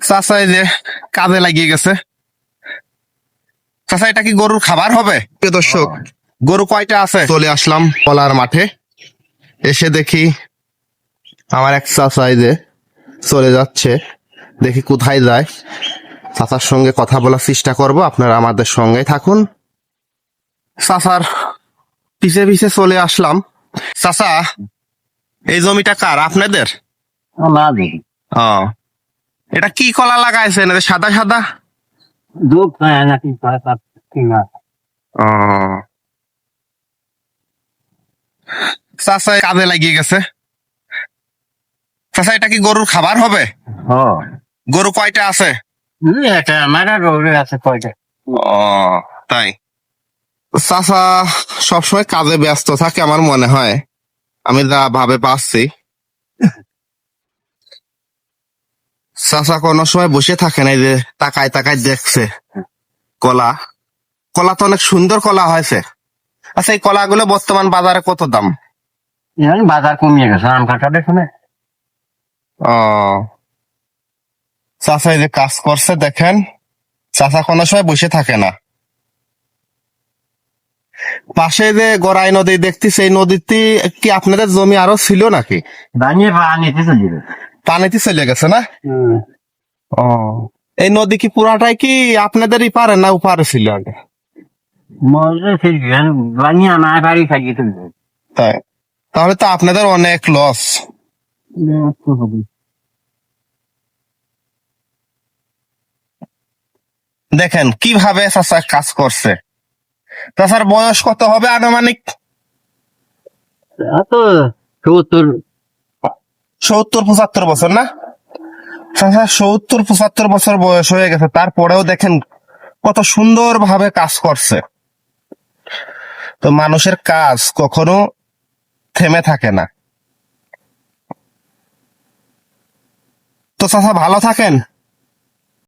চাচা এই যে কাজে লাগিয়ে গেছে। চাচা এটা কি গরুর খাবার হবে? প্রিয় দর্শক, গরু কয়টা আছে? চলে আসলাম কলার মাঠে, এসে দেখি আমার এক চাচা এই যে চলে যাচ্ছে। দেখি কোথায় যায়। চাচার সঙ্গে কথা বলার চেষ্টা করব, আপনারা আমাদের সঙ্গে থাকুন। চাচার পিছে পিছে চলে আসলাম। চাচা, এই জমিটা কার? আপনাদের? না দেখি ও, এটা কি কলা লাগাইছেন? এটা সাদা সাদা। দুধ নাকি কিনা ও, চাচা কাজে লাগিয়ে গেছে। চাচা এটা কি গরুর খাবার হবে? ও গরু কয়টা আছে? এটা আমার গরু আছে কয়টা ও, তাই। চাচা সবসময় কাজে ব্যস্ত থাকে আমার মনে হয়, আমি যা ভাবে পাচ্ছি। চাচা কোনো সময় বসে থাকে না, এই যে তাকায় তাকায় দেখছে কলা। কলা তো অনেক সুন্দর কলা হয়েছে। আচ্ছা, এই কলাগুলো বর্তমান বাজারে কত দাম? এখন বাজার কমিয়ে গেছে আম কাঁঠাল এখানে ও, চাচা এই যে কাজ করছে দেখেন। চাচা কোনো সময় বসে থাকে না। পাশে যে গড়াই নদী দেখতেছি, এই নদীতে কি আপনাদের জমি আরো ছিল নাকি? দাঁড়িয়ে নিতে চলে যাবে পানিতে চলে গেছে না? ও, এই নদী কি পুরাটাই কি আপনাদেরই পারে না ওপারে ছিল আগে? মজা ঠিক বানিয়ে আমার বাড়ি খাইয়ে তুলবে তাই, তাহলে তো আপনাদের অনেক লস। দেখেন কিভাবে চাচা কাজ করছে। চাচার বয়স কত হবে আনুমানিক? তো ৭০ 70-75 বছর না? চাচা 70-75 বছর বয়স হয়ে গেছে, তারপরেও দেখেন কত সুন্দর ভাবে কাজ করছে। তো মানুষের কাজ কখনো থেমে থাকে না। তো চাচা ভালো থাকেন।